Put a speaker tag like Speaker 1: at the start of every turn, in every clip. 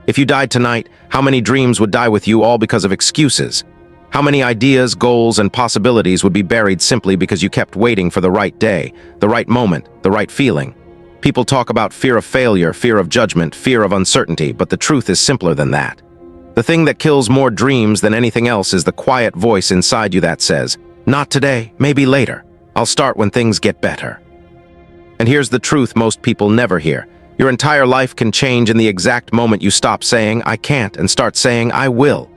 Speaker 1: If you died tonight, how many dreams would die with you all because of excuses? How many ideas, goals, and possibilities would be buried simply because you kept waiting for the right day, the right moment, the right feeling? People talk about fear of failure, fear of judgment, fear of uncertainty, but the truth is simpler than that. The thing that kills more dreams than anything else is the quiet voice inside you that says, "Not today, maybe later. I'll start when things get better." And here's the truth most people never hear. Your entire life can change in the exact moment you stop saying, "I can't," and start saying, "I will."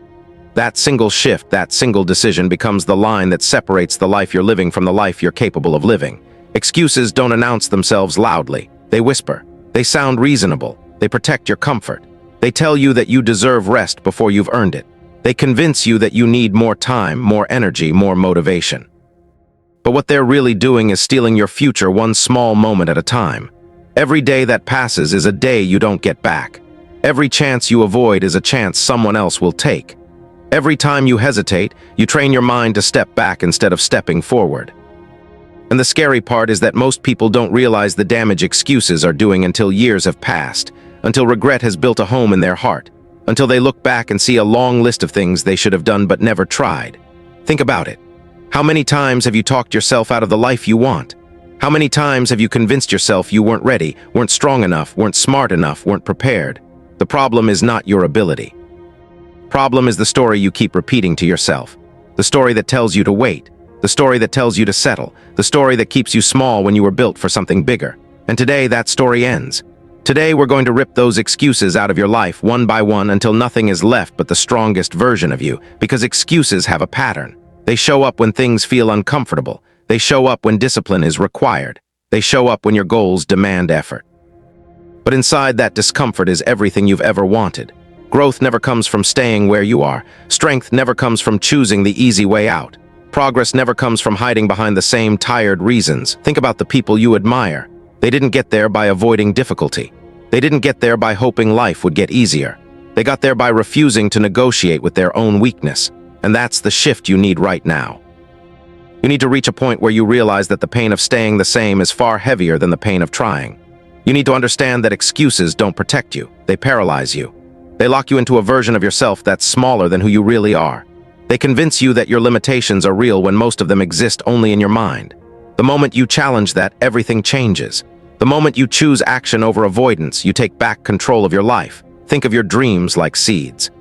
Speaker 1: That single shift, that single decision becomes the line that separates the life you're living from the life you're capable of living. Excuses don't announce themselves loudly. They whisper. They sound reasonable. They protect your comfort. They tell you that you deserve rest before you've earned it. They convince you that you need more time, more energy, more motivation. But what they're really doing is stealing your future one small moment at a time. Every day that passes is a day you don't get back. Every chance you avoid is a chance someone else will take. Every time you hesitate, you train your mind to step back instead of stepping forward. And the scary part is that most people don't realize the damage excuses are doing until years have passed, until regret has built a home in their heart, until they look back and see a long list of things they should have done but never tried. Think about it. How many times have you talked yourself out of the life you want? How many times have you convinced yourself you weren't ready, weren't strong enough, weren't smart enough, weren't prepared? The problem is not your ability. Problem is the story you keep repeating to yourself. The story that tells you to wait. The story that tells you to settle. The story that keeps you small when you were built for something bigger. And today that story ends. Today we're going to rip those excuses out of your life one by one until nothing is left but the strongest version of you, because excuses have a pattern. They show up when things feel uncomfortable. They show up when discipline is required. They show up when your goals demand effort. But inside that discomfort is everything you've ever wanted. Growth never comes from staying where you are. Strength never comes from choosing the easy way out. Progress never comes from hiding behind the same tired reasons. Think about the people you admire. They didn't get there by avoiding difficulty. They didn't get there by hoping life would get easier. They got there by refusing to negotiate with their own weakness. And that's the shift you need right now. You need to reach a point where you realize that the pain of staying the same is far heavier than the pain of trying. You need to understand that excuses don't protect you. They paralyze you. They lock you into a version of yourself that's smaller than who you really are. They convince you that your limitations are real when most of them exist only in your mind. The moment you challenge that, everything changes. The moment you choose action over avoidance, you take back control of your life. Think of your dreams like seeds.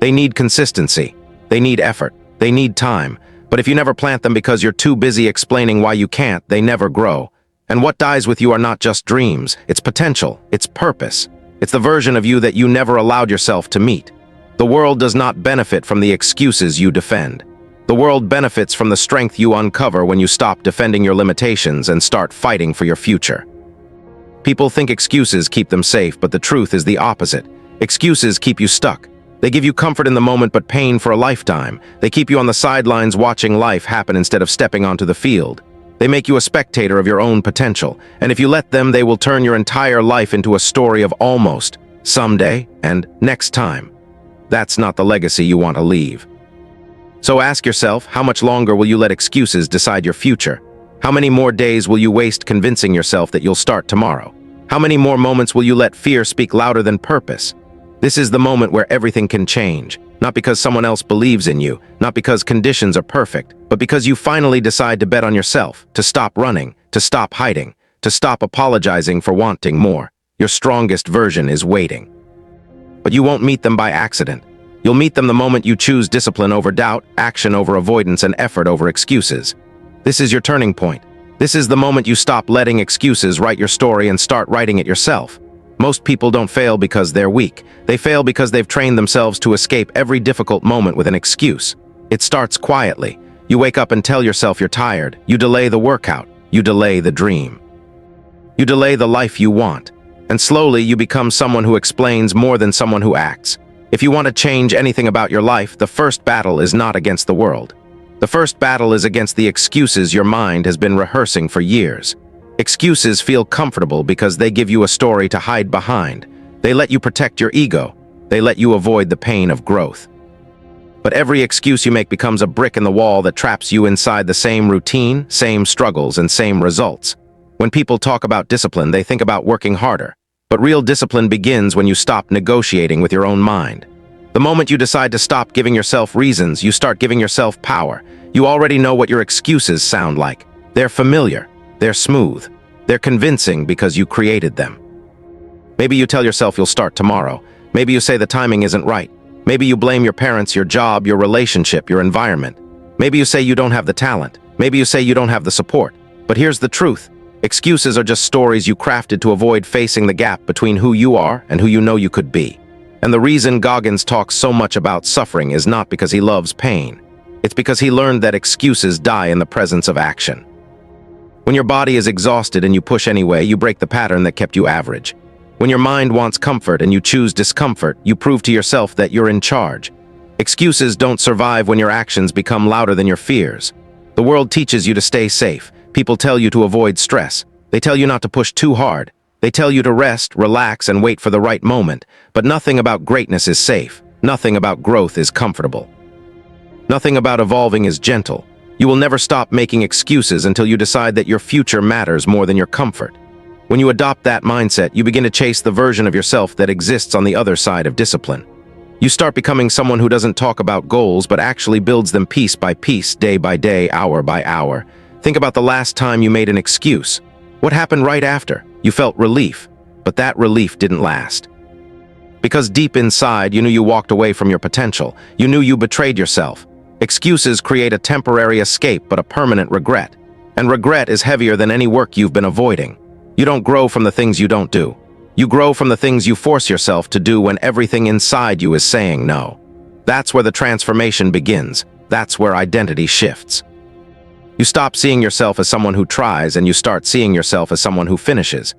Speaker 1: They need consistency. They need effort. They need time. But if you never plant them because you're too busy explaining why you can't, they never grow. And what dies with you are not just dreams. It's potential. It's purpose. It's the version of you that you never allowed yourself to meet. The world does not benefit from the excuses you defend. The world benefits from the strength you uncover when you stop defending your limitations and start fighting for your future. People think excuses keep them safe, but the truth is the opposite. Excuses keep you stuck. They give you comfort in the moment but pain for a lifetime. They keep you on the sidelines watching life happen instead of stepping onto the field. They make you a spectator of your own potential, and if you let them, they will turn your entire life into a story of almost, someday, and next time. That's not the legacy you want to leave. So ask yourself, how much longer will you let excuses decide your future? How many more days will you waste convincing yourself that you'll start tomorrow? How many more moments will you let fear speak louder than purpose? This is the moment where everything can change, not because someone else believes in you, not because conditions are perfect, but because you finally decide to bet on yourself, to stop running, to stop hiding, to stop apologizing for wanting more. Your strongest version is waiting. But you won't meet them by accident. You'll meet them the moment you choose discipline over doubt, action over avoidance, and effort over excuses. This is your turning point. This is the moment you stop letting excuses write your story and start writing it yourself. Most people don't fail because they're weak. They fail because they've trained themselves to escape every difficult moment with an excuse. It starts quietly. You wake up and tell yourself you're tired. You delay the workout. You delay the dream. You delay the life you want. And slowly you become someone who explains more than someone who acts. If you want to change anything about your life, the first battle is not against the world. The first battle is against the excuses your mind has been rehearsing for years. Excuses feel comfortable because they give you a story to hide behind. They let you protect your ego. They let you avoid the pain of growth. But every excuse you make becomes a brick in the wall that traps you inside the same routine, same struggles, and same results. When people talk about discipline, they think about working harder. But But real discipline begins when you stop negotiating with your own mind. The moment you decide to stop giving yourself reasons, you start giving yourself power. You already know what your excuses sound like. They're familiar. They're smooth. They're convincing because you created them. Maybe you tell yourself you'll start tomorrow. Maybe you say the timing isn't right. Maybe you blame your parents, your job, your relationship, your environment. Maybe you say you don't have the talent. Maybe you say you don't have the support. But here's the truth. Excuses are just stories you crafted to avoid facing the gap between who you are and who you know you could be. And the reason Goggins talks so much about suffering is not because he loves pain. It's because he learned that excuses die in the presence of action. When your body is exhausted and you push anyway, you break the pattern that kept you average. When your mind wants comfort and you choose discomfort, you prove to yourself that you're in charge. Excuses don't survive when your actions become louder than your fears. The world teaches you to stay safe. People tell you to avoid stress. They tell you not to push too hard. They tell you to rest, relax, and wait for the right moment. But nothing about greatness is safe. Nothing about growth is comfortable. Nothing about evolving is gentle. You will never stop making excuses until you decide that your future matters more than your comfort. When you adopt that mindset, you begin to chase the version of yourself that exists on the other side of discipline. You start becoming someone who doesn't talk about goals, but actually builds them piece by piece, day by day, hour by hour. Think about the last time you made an excuse. What happened right after? You felt relief, but that relief didn't last. Because deep inside, you knew you walked away from your potential. You knew you betrayed yourself. Excuses create a temporary escape, but a permanent regret. And regret is heavier than any work you've been avoiding. You don't grow from the things you don't do. You grow from the things you force yourself to do when everything inside you is saying no. That's where the transformation begins. That's where identity shifts. You stop seeing yourself as someone who tries and you start seeing yourself as someone who finishes.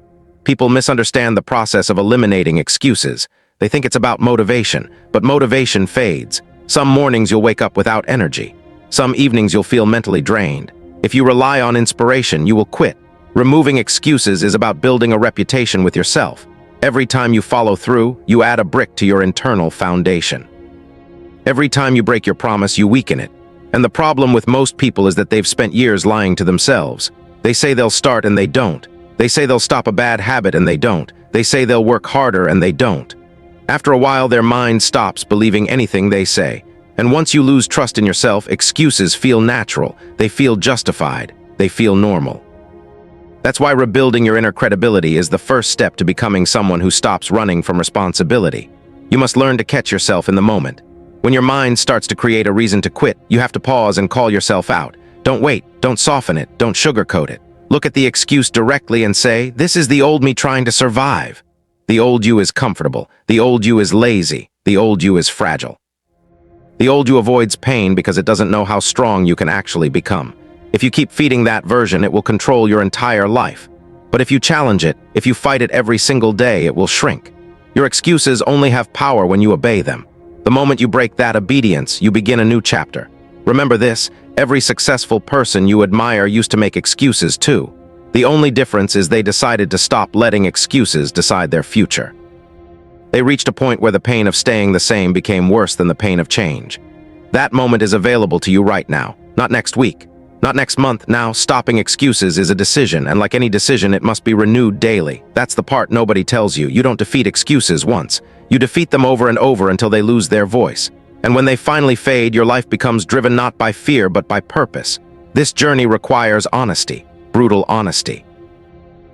Speaker 1: People misunderstand the process of eliminating excuses. They think it's about motivation, but motivation fades. Some mornings you'll wake up without energy. Some evenings you'll feel mentally drained. If you rely on inspiration, you will quit. Removing excuses is about building a reputation with yourself. Every time you follow through, you add a brick to your internal foundation. Every time you break your promise, you weaken it. And the problem with most people is that they've spent years lying to themselves. They say they'll start and they don't. They say they'll stop a bad habit and they don't. They say they'll work harder and they don't. After a while, their mind stops believing anything they say. And once you lose trust in yourself, excuses feel natural. They feel justified. They feel normal. That's why rebuilding your inner credibility is the first step to becoming someone who stops running from responsibility. You must learn to catch yourself in the moment. When your mind starts to create a reason to quit, you have to pause and call yourself out. Don't wait, don't soften it, don't sugarcoat it. Look at the excuse directly and say, this is the old me trying to survive. The old you is comfortable. The old you is lazy. The old you is fragile. The old you avoids pain because it doesn't know how strong you can actually become. If you keep feeding that version, it will control your entire life. But if you challenge it, if you fight it every single day, it will shrink. Your excuses only have power when you obey them. The moment you break that obedience, you begin a new chapter. Remember this, every successful person you admire used to make excuses too. The only difference is they decided to stop letting excuses decide their future. They reached a point where the pain of staying the same became worse than the pain of change. That moment is available to you right now, not next week. Not next month. Now, stopping excuses is a decision, and like any decision, it must be renewed daily. That's the part nobody tells you. You don't defeat excuses once. You defeat them over and over until they lose their voice. And when they finally fade, your life becomes driven not by fear, but by purpose. This journey requires honesty, brutal honesty.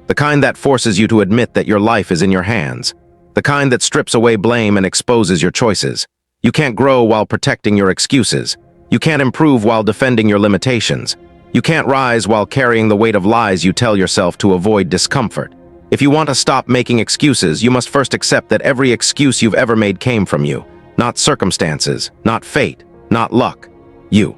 Speaker 1: The kind that forces you to admit that your life is in your hands. The kind that strips away blame and exposes your choices. You can't grow while protecting your excuses. You can't improve while defending your limitations. You can't rise while carrying the weight of lies you tell yourself to avoid discomfort. If you want to stop making excuses, you must first accept that every excuse you've ever made came from you. Not circumstances, not fate, not luck. You.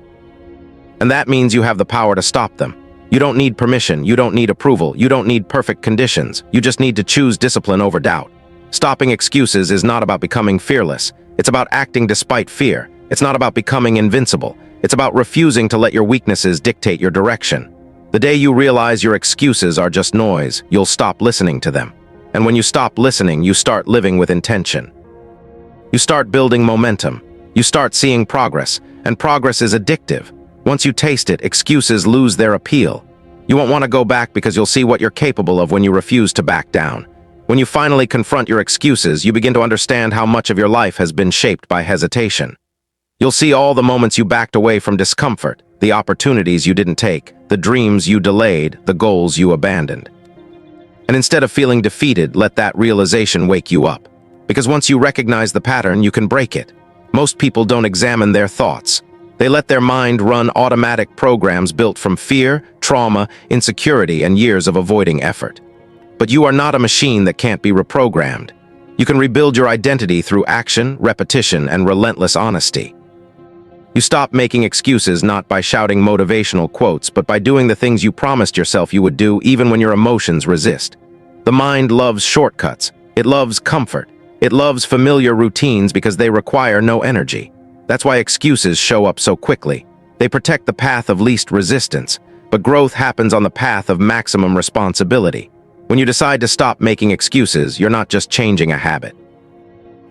Speaker 1: And that means you have the power to stop them. You don't need permission, you don't need approval, you don't need perfect conditions. You just need to choose discipline over doubt. Stopping excuses is not about becoming fearless. It's about acting despite fear. It's not about becoming invincible. It's about refusing to let your weaknesses dictate your direction. The day you realize your excuses are just noise, you'll stop listening to them. And when you stop listening, you start living with intention. You start building momentum. You start seeing progress, and progress is addictive. Once you taste it, excuses lose their appeal. You won't want to go back because you'll see what you're capable of when you refuse to back down. When you finally confront your excuses, you begin to understand how much of your life has been shaped by hesitation. You'll see all the moments you backed away from discomfort, the opportunities you didn't take, the dreams you delayed, the goals you abandoned. And instead of feeling defeated, let that realization wake you up. Because once you recognize the pattern, you can break it. Most people don't examine their thoughts. They let their mind run automatic programs built from fear, trauma, insecurity, and years of avoiding effort. But you are not a machine that can't be reprogrammed. You can rebuild your identity through action, repetition, and relentless honesty. You stop making excuses not by shouting motivational quotes, but by doing the things you promised yourself you would do even when your emotions resist. The mind loves shortcuts. It loves comfort. It loves familiar routines because they require no energy. That's why excuses show up so quickly. They protect the path of least resistance, but growth happens on the path of maximum responsibility. When you decide to stop making excuses, you're not just changing a habit.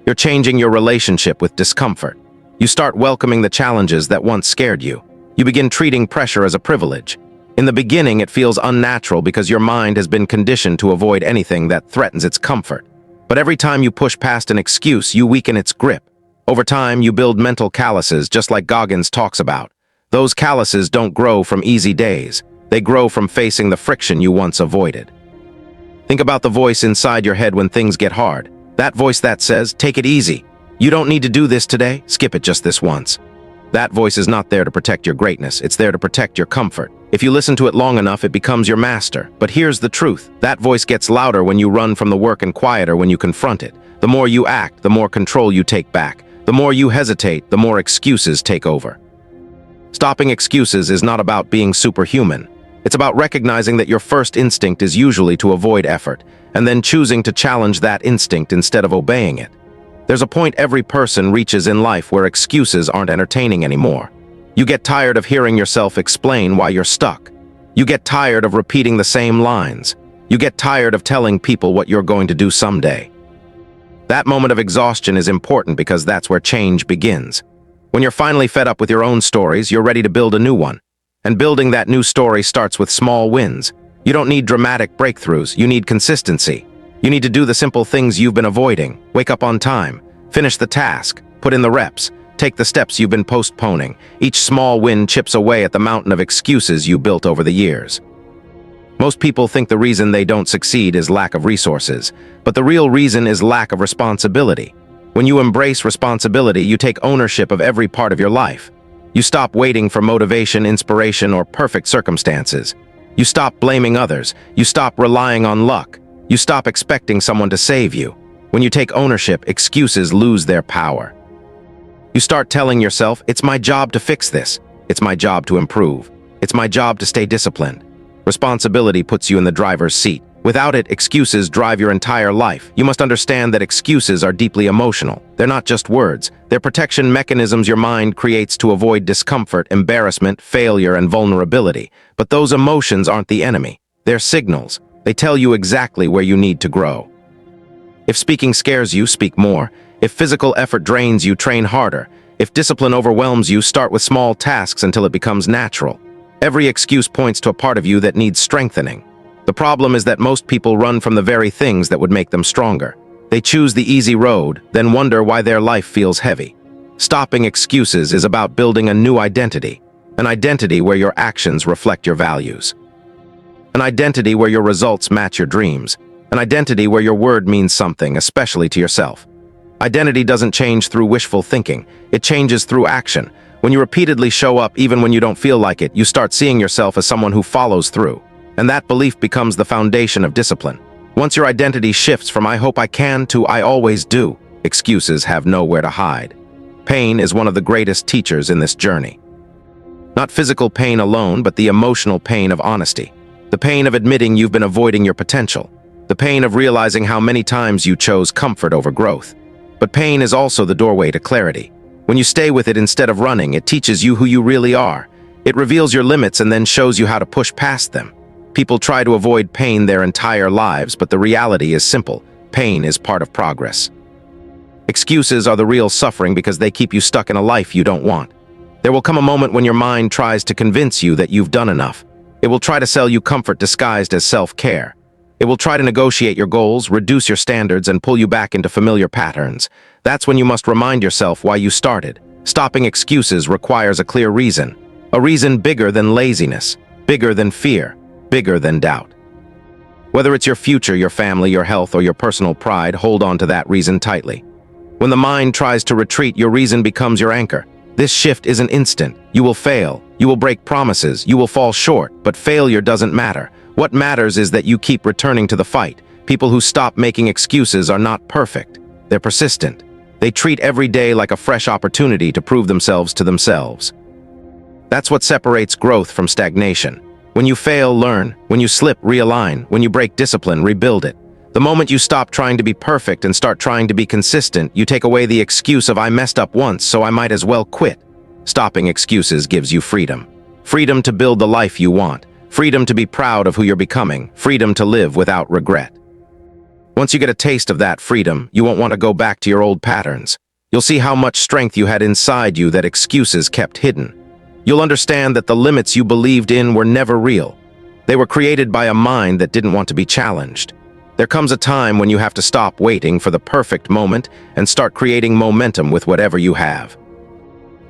Speaker 1: You're changing your relationship with discomfort. You start welcoming the challenges that once scared you. You begin treating pressure as a privilege. In the beginning, it feels unnatural because your mind has been conditioned to avoid anything that threatens its comfort. But every time you push past an excuse, you weaken its grip. Over time, you build mental calluses, just like Goggins talks about. Those calluses don't grow from easy days. They grow from facing the friction you once avoided. Think about the voice inside your head when things get hard. That voice that says, "Take it easy. You don't need to do this today, skip it just this once." That voice is not there to protect your greatness, it's there to protect your comfort. If you listen to it long enough, it becomes your master. But here's the truth. That voice gets louder when you run from the work and quieter when you confront it. The more you act, the more control you take back. The more you hesitate, the more excuses take over. Stopping excuses is not about being superhuman. It's about recognizing that your first instinct is usually to avoid effort, and then choosing to challenge that instinct instead of obeying it. There's a point every person reaches in life where excuses aren't entertaining anymore. You get tired of hearing yourself explain why you're stuck. You get tired of repeating the same lines. You get tired of telling people what you're going to do someday. That moment of exhaustion is important because that's where change begins. When you're finally fed up with your own stories, you're ready to build a new one. And building that new story starts with small wins. You don't need dramatic breakthroughs, you need consistency. You need to do the simple things you've been avoiding. Wake up on time, finish the task, put in the reps, take the steps you've been postponing. Each small win chips away at the mountain of excuses you built over the years. Most people think the reason they don't succeed is lack of resources, but the real reason is lack of responsibility. When you embrace responsibility, you take ownership of every part of your life. You stop waiting for motivation, inspiration, or perfect circumstances. You stop blaming others. You stop relying on luck. You stop expecting someone to save you. When you take ownership, excuses lose their power. You start telling yourself, "It's my job to fix this. It's my job to improve. It's my job to stay disciplined." Responsibility puts you in the driver's seat. Without it, excuses drive your entire life. You must understand that excuses are deeply emotional. They're not just words. They're protection mechanisms your mind creates to avoid discomfort, embarrassment, failure, and vulnerability. But those emotions aren't the enemy. They're signals. They tell you exactly where you need to grow. If speaking scares you, speak more. If physical effort drains you, train harder. If discipline overwhelms you, start with small tasks until it becomes natural. Every excuse points to a part of you that needs strengthening. The problem is that most people run from the very things that would make them stronger. They choose the easy road, then wonder why their life feels heavy. Stopping excuses is about building a new identity, an identity where your actions reflect your values, an identity where your results match your dreams, an identity where your word means something, especially to yourself. Identity doesn't change through wishful thinking, it changes through action. When you repeatedly show up even when you don't feel like it, you start seeing yourself as someone who follows through. And that belief becomes the foundation of discipline. Once your identity shifts from "I hope I can" to "I always do," excuses have nowhere to hide. Pain is one of the greatest teachers in this journey. Not physical pain alone, but the emotional pain of honesty. The pain of admitting you've been avoiding your potential. The pain of realizing how many times you chose comfort over growth. But pain is also the doorway to clarity. When you stay with it instead of running, it teaches you who you really are. It reveals your limits and then shows you how to push past them. People try to avoid pain their entire lives, but the reality is simple. Pain is part of progress. Excuses are the real suffering because they keep you stuck in a life you don't want. There will come a moment when your mind tries to convince you that you've done enough. It will try to sell you comfort disguised as self-care. It will try to negotiate your goals, reduce your standards, and pull you back into familiar patterns. That's when you must remind yourself why you started. Stopping excuses requires a clear reason. A reason bigger than laziness, bigger than fear, bigger than doubt. Whether it's your future, your family, your health, or your personal pride, hold on to that reason tightly. When the mind tries to retreat, your reason becomes your anchor. This shift isn't instant. You will fail. You will break promises. You will fall short, but failure doesn't matter. What matters is that you keep returning to the fight. People who stop making excuses are not perfect. They're persistent. They treat every day like a fresh opportunity to prove themselves to themselves. That's what separates growth from stagnation. When you fail, learn. When you slip, realign. When you break discipline, rebuild it. The moment you stop trying to be perfect and start trying to be consistent, you take away the excuse of "I messed up once, so I might as well quit." Stopping excuses gives you freedom. Freedom to build the life you want. Freedom to be proud of who you're becoming. Freedom to live without regret. Once you get a taste of that freedom, you won't want to go back to your old patterns. You'll see how much strength you had inside you that excuses kept hidden. You'll understand that the limits you believed in were never real. They were created by a mind that didn't want to be challenged. There comes a time when you have to stop waiting for the perfect moment and start creating momentum with whatever you have.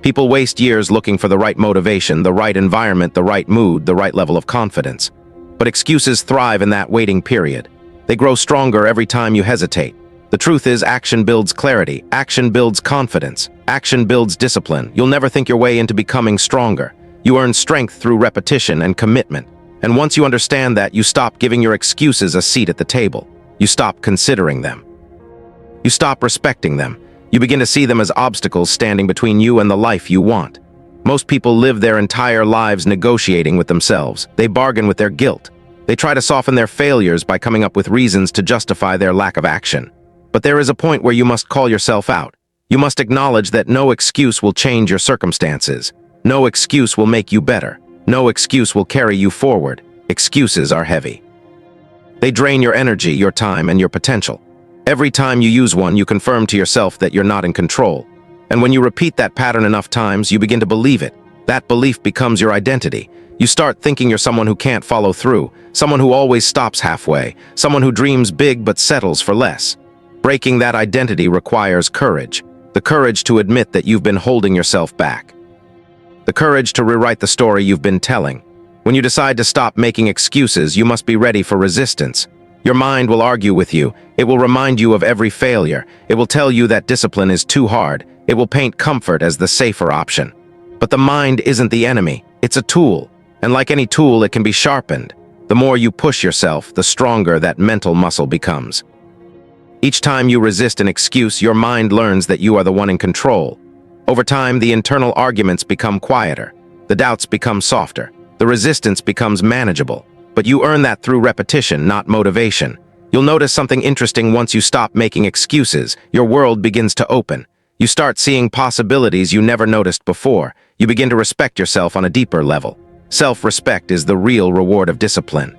Speaker 1: People waste years looking for the right motivation, the right environment, the right mood, the right level of confidence. But excuses thrive in that waiting period. They grow stronger every time you hesitate. The truth is, action builds clarity, action builds confidence, action builds discipline. You'll never think your way into becoming stronger. You earn strength through repetition and commitment. And once you understand that, you stop giving your excuses a seat at the table. You stop considering them. You stop respecting them. You begin to see them as obstacles standing between you and the life you want. Most people live their entire lives negotiating with themselves. They bargain with their guilt. They try to soften their failures by coming up with reasons to justify their lack of action. But there is a point where you must call yourself out. You must acknowledge that no excuse will change your circumstances. No excuse will make you better. No excuse will carry you forward. Excuses are heavy. They drain your energy, your time, and your potential. Every time you use one, you confirm to yourself that you're not in control. And when you repeat that pattern enough times, you begin to believe it. That belief becomes your identity. You start thinking you're someone who can't follow through, someone who always stops halfway, someone who dreams big but settles for less. Breaking that identity requires courage. The courage to admit that you've been holding yourself back. The courage to rewrite the story you've been telling. When you decide to stop making excuses, you must be ready for resistance. Your mind will argue with you. It will remind you of every failure. It will tell you that discipline is too hard. It will paint comfort as the safer option. But the mind isn't the enemy. It's a tool. And like any tool, it can be sharpened. The more you push yourself, the stronger that mental muscle becomes. Each time you resist an excuse, your mind learns that you are the one in control. Over time, the internal arguments become quieter. The doubts become softer. The resistance becomes manageable. But you earn that through repetition, not motivation. You'll notice something interesting once you stop making excuses. Your world begins to open. You start seeing possibilities you never noticed before. You begin to respect yourself on a deeper level. Self-respect is the real reward of discipline.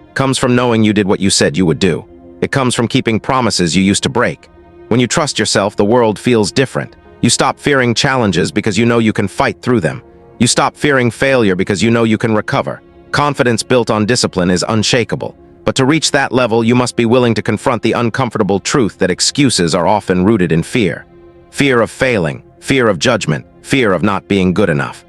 Speaker 1: It comes from knowing you did what you said you would do. It comes from keeping promises you used to break. When you trust yourself, the world feels different. You stop fearing challenges because you know you can fight through them. You stop fearing failure because you know you can recover. Confidence built on discipline is unshakable. But to reach that level, you must be willing to confront the uncomfortable truth that excuses are often rooted in fear. Fear of failing, fear of judgment, fear of not being good enough.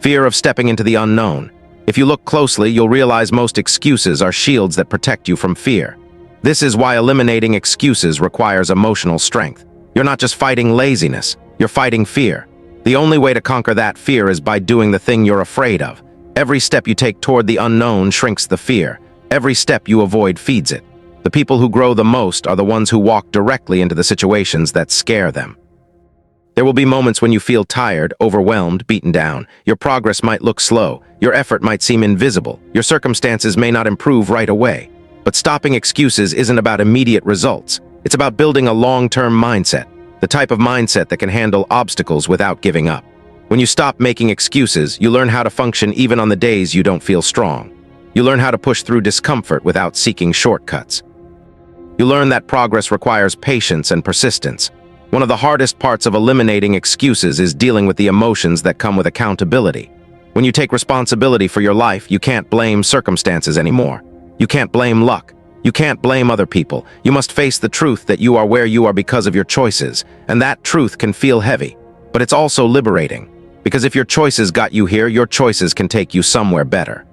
Speaker 1: Fear of stepping into the unknown. If you look closely, you'll realize most excuses are shields that protect you from fear. This is why eliminating excuses requires emotional strength. You're not just fighting laziness, you're fighting fear. The only way to conquer that fear is by doing the thing you're afraid of. Every step you take toward the unknown shrinks the fear. Every step you avoid feeds it. The people who grow the most are the ones who walk directly into the situations that scare them. There will be moments when you feel tired, overwhelmed, beaten down. Your progress might look slow. Your effort might seem invisible. Your circumstances may not improve right away. But stopping excuses isn't about immediate results. It's about building a long-term mindset, the type of mindset that can handle obstacles without giving up. When you stop making excuses, you learn how to function even on the days you don't feel strong. You learn how to push through discomfort without seeking shortcuts. You learn that progress requires patience and persistence. One of the hardest parts of eliminating excuses is dealing with the emotions that come with accountability. When you take responsibility for your life, you can't blame circumstances anymore. You can't blame luck. You can't blame other people. You must face the truth that you are where you are because of your choices, and that truth can feel heavy. But it's also liberating, because if your choices got you here, your choices can take you somewhere better.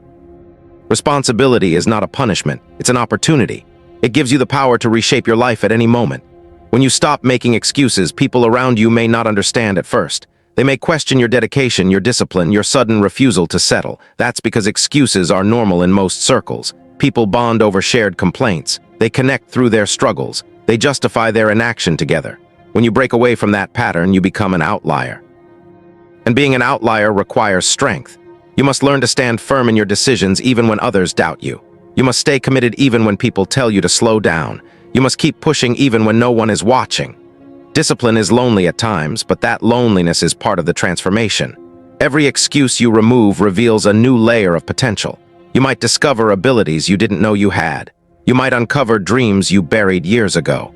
Speaker 1: Responsibility is not a punishment, it's an opportunity. It gives you the power to reshape your life at any moment. When you stop making excuses, people around you may not understand at first. They may question your dedication, your discipline, your sudden refusal to settle. That's because excuses are normal in most circles. People bond over shared complaints. They connect through their struggles. They justify their inaction together. When you break away from that pattern, you become an outlier. And being an outlier requires strength. You must learn to stand firm in your decisions even when others doubt you. You must stay committed even when people tell you to slow down. You must keep pushing even when no one is watching. Discipline is lonely at times, but that loneliness is part of the transformation. Every excuse you remove reveals a new layer of potential. You might discover abilities you didn't know you had. You might uncover dreams you buried years ago.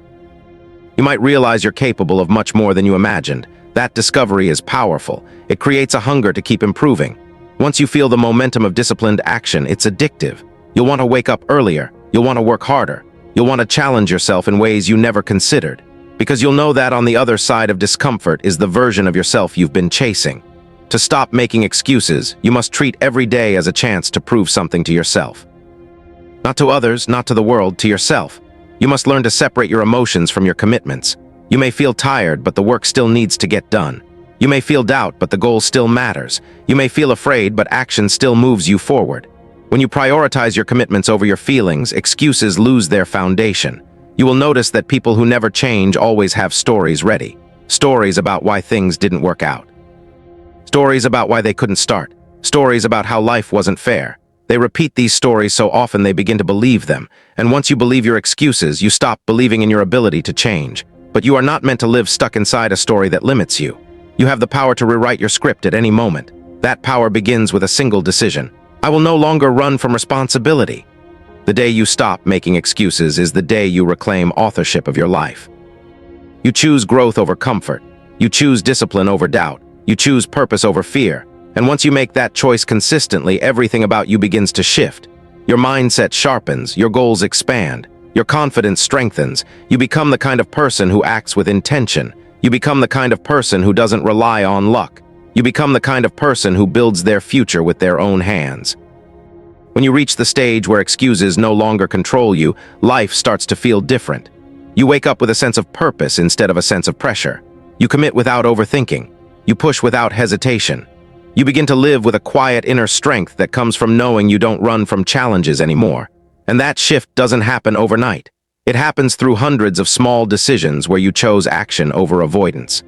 Speaker 1: You might realize you're capable of much more than you imagined. That discovery is powerful. It creates a hunger to keep improving. Once you feel the momentum of disciplined action, it's addictive. You'll want to wake up earlier. You'll want to work harder. You'll want to challenge yourself in ways you never considered. Because you'll know that on the other side of discomfort is the version of yourself you've been chasing. To stop making excuses, you must treat every day as a chance to prove something to yourself. Not to others, not to the world, to yourself. You must learn to separate your emotions from your commitments. You may feel tired, but the work still needs to get done. You may feel doubt, but the goal still matters. You may feel afraid, but action still moves you forward. When you prioritize your commitments over your feelings, excuses lose their foundation. You will notice that people who never change always have stories ready. Stories about why things didn't work out. Stories about why they couldn't start. Stories about how life wasn't fair. They repeat these stories so often they begin to believe them. And once you believe your excuses, you stop believing in your ability to change. But you are not meant to live stuck inside a story that limits you. You have the power to rewrite your script at any moment. That power begins with a single decision. I will no longer run from responsibility. The day you stop making excuses is the day you reclaim authorship of your life. You choose growth over comfort. You choose discipline over doubt. You choose purpose over fear. And once you make that choice consistently, everything about you begins to shift. Your mindset sharpens, your goals expand, your confidence strengthens. You become the kind of person who acts with intention. You become the kind of person who doesn't rely on luck. You become the kind of person who builds their future with their own hands. When you reach the stage where excuses no longer control you, life starts to feel different. You wake up with a sense of purpose instead of a sense of pressure. You commit without overthinking. You push without hesitation. You begin to live with a quiet inner strength that comes from knowing you don't run from challenges anymore. And that shift doesn't happen overnight. It happens through hundreds of small decisions where you chose action over avoidance.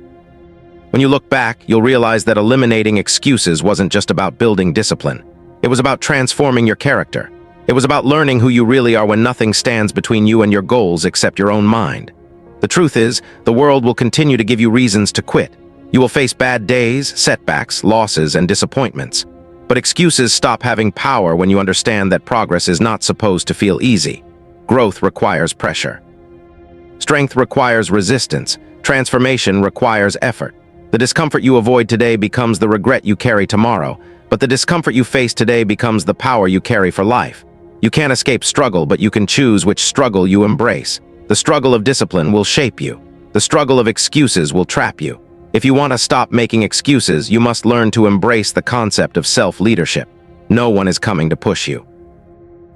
Speaker 1: When you look back, you'll realize that eliminating excuses wasn't just about building discipline. It was about transforming your character. It was about learning who you really are when nothing stands between you and your goals except your own mind. The truth is, the world will continue to give you reasons to quit. You will face bad days, setbacks, losses, and disappointments. But excuses stop having power when you understand that progress is not supposed to feel easy. Growth requires pressure. Strength requires resistance. Transformation requires effort. The discomfort you avoid today becomes the regret you carry tomorrow, but the discomfort you face today becomes the power you carry for life. You can't escape struggle, but you can choose which struggle you embrace. The struggle of discipline will shape you. The struggle of excuses will trap you. If you want to stop making excuses, you must learn to embrace the concept of self-leadership. No one is coming to push you.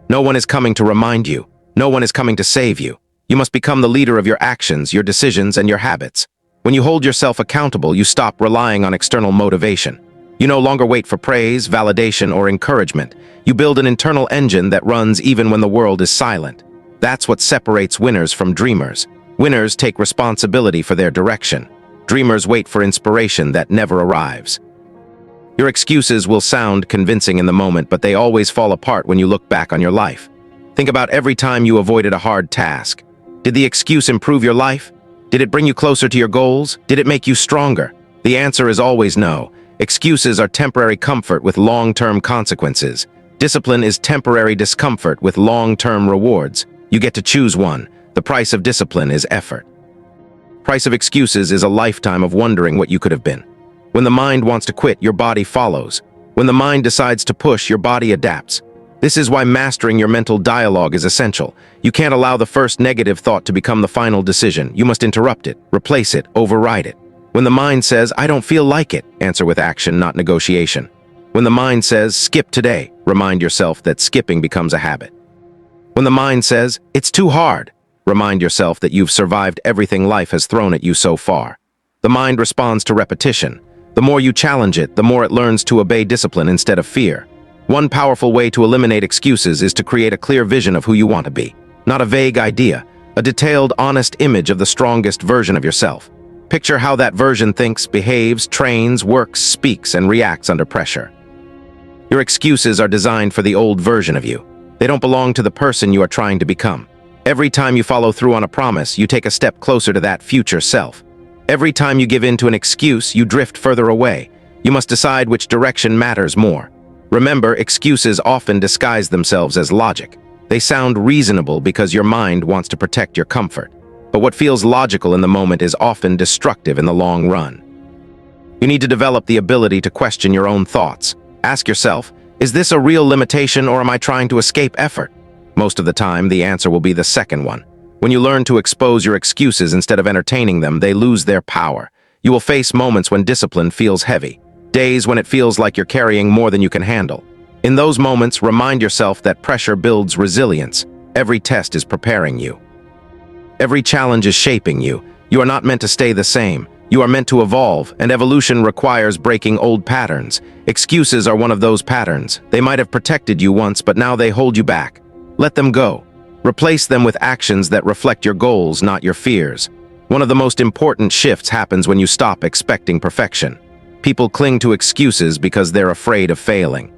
Speaker 1: No one is coming to remind you. No one is coming to save you. You must become the leader of your actions, your decisions, and your habits. When you hold yourself accountable, you stop relying on external motivation. You no longer wait for praise, validation, or encouragement. You build an internal engine that runs even when the world is silent. That's what separates winners from dreamers. Winners take responsibility for their direction. Dreamers wait for inspiration that never arrives. Your excuses will sound convincing in the moment, but they always fall apart when you look back on your life. Think about every time you avoided a hard task. Did the excuse improve your life? Did it bring you closer to your goals? Did it make you stronger? The answer is always no. Excuses are temporary comfort with long-term consequences. Discipline is temporary discomfort with long-term rewards. You get to choose one. The price of discipline is effort. Price of excuses is a lifetime of wondering what you could have been. When the mind wants to quit, your body follows. When the mind decides to push, your body adapts. This is why mastering your mental dialogue is essential. You can't allow the first negative thought to become the final decision. You must interrupt it, replace it, override it. When the mind says, "I don't feel like it," answer with action, not negotiation. When the mind says, "Skip today," remind yourself that skipping becomes a habit. When the mind says, "It's too hard," remind yourself that you've survived everything life has thrown at you so far. The mind responds to repetition. The more you challenge it, the more it learns to obey discipline instead of fear. One powerful way to eliminate excuses is to create a clear vision of who you want to be. Not a vague idea, a detailed, honest image of the strongest version of yourself. Picture how that version thinks, behaves, trains, works, speaks, and reacts under pressure. Your excuses are designed for the old version of you. They don't belong to the person you are trying to become. Every time you follow through on a promise, you take a step closer to that future self. Every time you give in to an excuse, you drift further away. You must decide which direction matters more. Remember, excuses often disguise themselves as logic. They sound reasonable because your mind wants to protect your comfort. But what feels logical in the moment is often destructive in the long run. You need to develop the ability to question your own thoughts. Ask yourself, is this a real limitation or am I trying to escape effort? Most of the time, the answer will be the second one. When you learn to expose your excuses instead of entertaining them, they lose their power. You will face moments when discipline feels heavy. Days when it feels like you're carrying more than you can handle. In those moments, remind yourself that pressure builds resilience. Every test is preparing you. Every challenge is shaping you. You are not meant to stay the same. You are meant to evolve, and evolution requires breaking old patterns. Excuses are one of those patterns. They might have protected you once, but now they hold you back. Let them go. Replace them with actions that reflect your goals, not your fears. One of the most important shifts happens when you stop expecting perfection. People cling to excuses because they're afraid of failing.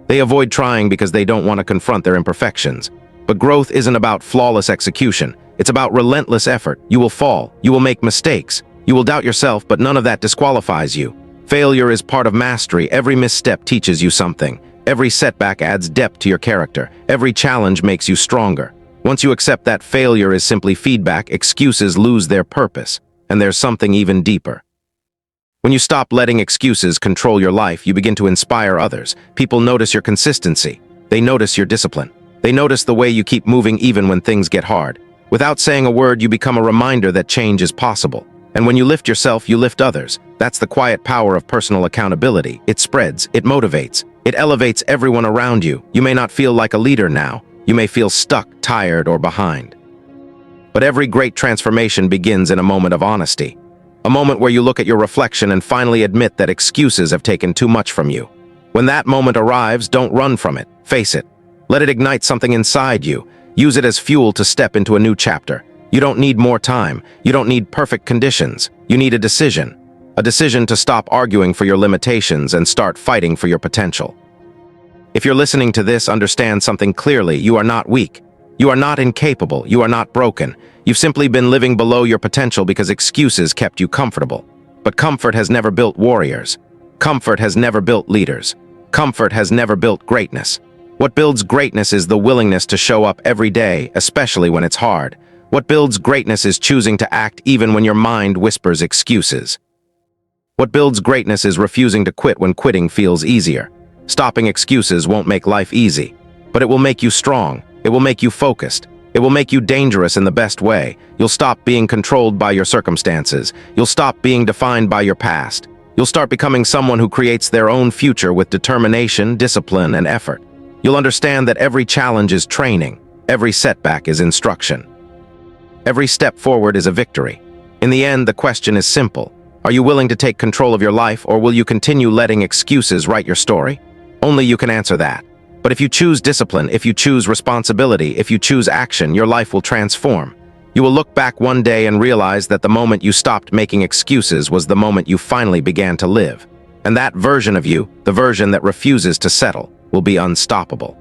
Speaker 1: They avoid trying because they don't want to confront their imperfections. But growth isn't about flawless execution. It's about relentless effort. You will fall. You will make mistakes. You will doubt yourself, but none of that disqualifies you. Failure is part of mastery. Every misstep teaches you something. Every setback adds depth to your character. Every challenge makes you stronger. Once you accept that failure is simply feedback, excuses lose their purpose. And there's something even deeper. When you stop letting excuses control your life, you begin to inspire others. People notice your consistency. They notice your discipline. They notice the way you keep moving even when things get hard. Without saying a word, you become a reminder that change is possible. And when you lift yourself, you lift others. That's the quiet power of personal accountability. It spreads, it motivates, it elevates everyone around you. You may not feel like a leader now. You may feel stuck, tired, or behind. But every great transformation begins in a moment of honesty. A moment where you look at your reflection and finally admit that excuses have taken too much from you. When that moment arrives, don't run from it. Face it. Let it ignite something inside you. Use it as fuel to step into a new chapter. You don't need more time. You don't need perfect conditions. You need a decision. A decision to stop arguing for your limitations and start fighting for your potential. If you're listening to this, understand something clearly. You are not weak. You are not incapable. You are not broken. You've simply been living below your potential because excuses kept you comfortable. But comfort has never built warriors. Comfort has never built leaders. Comfort has never built greatness. What builds greatness is the willingness to show up every day, especially when it's hard. What builds greatness is choosing to act even when your mind whispers excuses. What builds greatness is refusing to quit when quitting feels easier. Stopping excuses won't make life easy, but it will make you strong. It will make you focused. It will make you dangerous in the best way. You'll stop being controlled by your circumstances. You'll stop being defined by your past. You'll start becoming someone who creates their own future with determination, discipline, and effort. You'll understand that every challenge is training. Every setback is instruction. Every step forward is a victory. In the end, the question is simple. Are you willing to take control of your life, or will you continue letting excuses write your story? Only you can answer that. But if you choose discipline, if you choose responsibility, if you choose action, your life will transform. You will look back one day and realize that the moment you stopped making excuses was the moment you finally began to live. And that version of you, the version that refuses to settle, will be unstoppable.